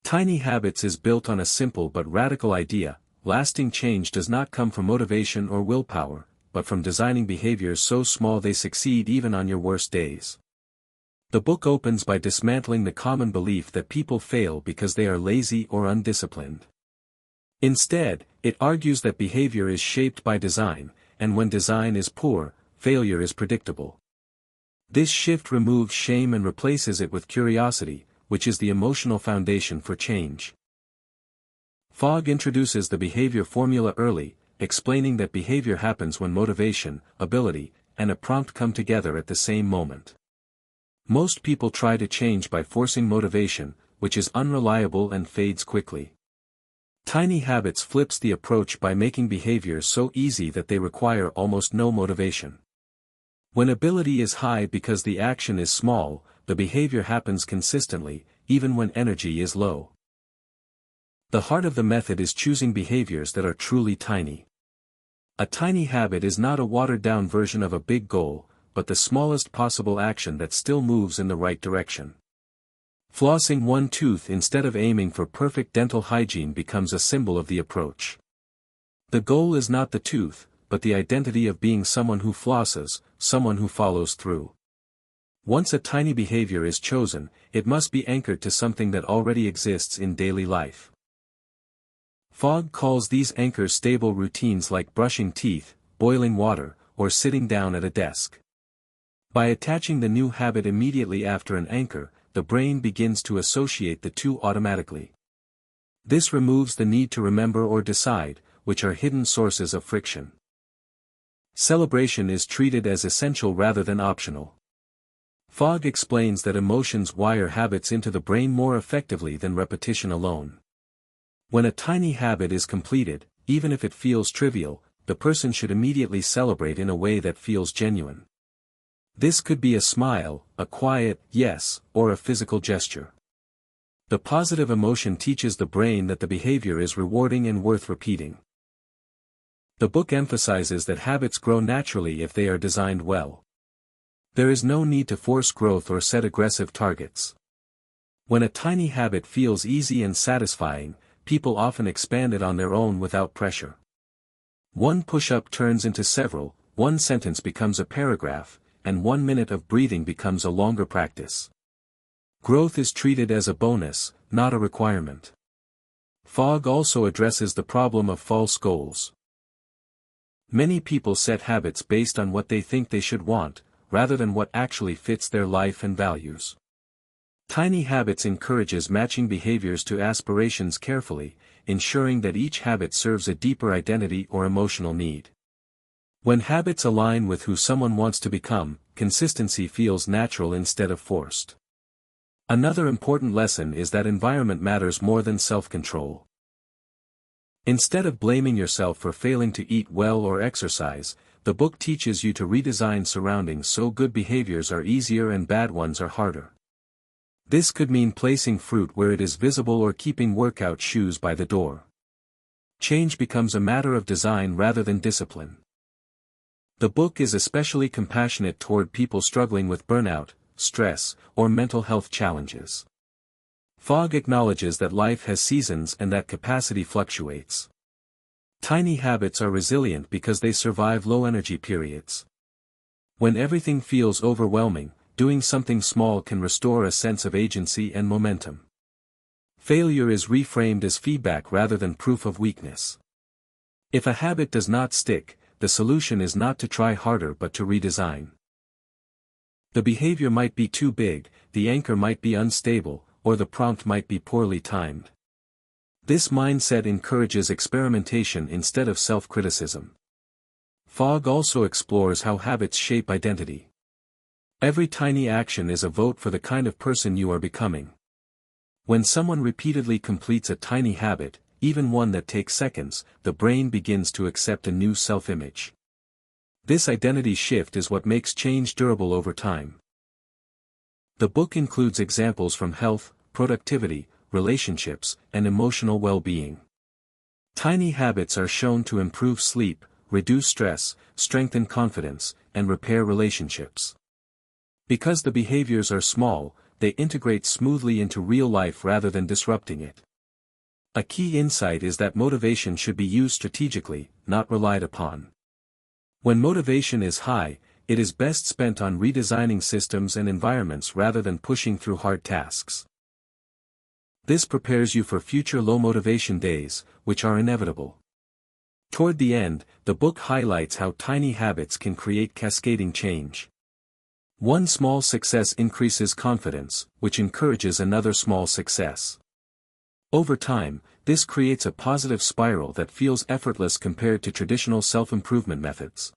Tiny Habits is built on a simple but radical idea: lasting change does not come from motivation or willpower, but from designing behaviors so small they succeed even on your worst days. The book opens by dismantling the common belief that people fail because they are lazy or undisciplined. Instead, it argues that behavior is shaped by design, and when design is poor, failure is predictable. This shift removes shame and replaces it with curiosity, which is the emotional foundation for change. Fogg introduces the behavior formula early, explaining that behavior happens when motivation, ability, and a prompt come together at the same moment. Most people try to change by forcing motivation, which is unreliable and fades quickly. Tiny Habits flips the approach by making behaviors so easy that they require almost no motivation. When ability is high because the action is small, the behavior happens consistently, even when energy is low. The heart of the method is choosing behaviors that are truly tiny. A tiny habit is not a watered-down version of a big goal, but the smallest possible action that still moves in the right direction. Flossing one tooth instead of aiming for perfect dental hygiene becomes a symbol of the approach. The goal is not the tooth, but the identity of being someone who flosses, someone who follows through. Once a tiny behavior is chosen, it must be anchored to something that already exists in daily life. Fogg calls these anchors stable routines like brushing teeth, boiling water, or sitting down at a desk. By attaching the new habit immediately after an anchor, the brain begins to associate the two automatically. This removes the need to remember or decide, which are hidden sources of friction. Celebration is treated as essential rather than optional. Fogg explains that emotions wire habits into the brain more effectively than repetition alone. When a tiny habit is completed, even if it feels trivial, the person should immediately celebrate in a way that feels genuine. This could be a smile, a quiet yes, or a physical gesture. The positive emotion teaches the brain that the behavior is rewarding and worth repeating. The book emphasizes that habits grow naturally if they are designed well. There is no need to force growth or set aggressive targets. When a tiny habit feels easy and satisfying, people often expand it on their own without pressure. One push-up turns into several, one sentence becomes a paragraph, and 1 minute of breathing becomes a longer practice. Growth is treated as a bonus, not a requirement. Fogg also addresses the problem of false goals. Many people set habits based on what they think they should want, rather than what actually fits their life and values. Tiny Habits encourages matching behaviors to aspirations carefully, ensuring that each habit serves a deeper identity or emotional need. When habits align with who someone wants to become, consistency feels natural instead of forced. Another important lesson is that environment matters more than self-control. Instead of blaming yourself for failing to eat well or exercise, the book teaches you to redesign surroundings so good behaviors are easier and bad ones are harder. This could mean placing fruit where it is visible or keeping workout shoes by the door. Change becomes a matter of design rather than discipline. The book is especially compassionate toward people struggling with burnout, stress, or mental health challenges. Fogg acknowledges that life has seasons and that capacity fluctuates. Tiny habits are resilient because they survive low-energy periods. When everything feels overwhelming, doing something small can restore a sense of agency and momentum. Failure is reframed as feedback rather than proof of weakness. If a habit does not stick, the solution is not to try harder but to redesign. The behavior might be too big, the anchor might be unstable, or the prompt might be poorly timed. This mindset encourages experimentation instead of self-criticism. Fogg also explores how habits shape identity. Every tiny action is a vote for the kind of person you are becoming. When someone repeatedly completes a tiny habit, even one that takes seconds, the brain begins to accept a new self-image. This identity shift is what makes change durable over time. The book includes examples from health, productivity, relationships, and emotional well-being. Tiny habits are shown to improve sleep, reduce stress, strengthen confidence, and repair relationships. Because the behaviors are small, they integrate smoothly into real life rather than disrupting it. A key insight is that motivation should be used strategically, not relied upon. When motivation is high, it is best spent on redesigning systems and environments rather than pushing through hard tasks. This prepares you for future low motivation days, which are inevitable. Toward the end, the book highlights how tiny habits can create cascading change. One small success increases confidence, which encourages another small success. Over time, this creates a positive spiral that feels effortless compared to traditional self-improvement methods.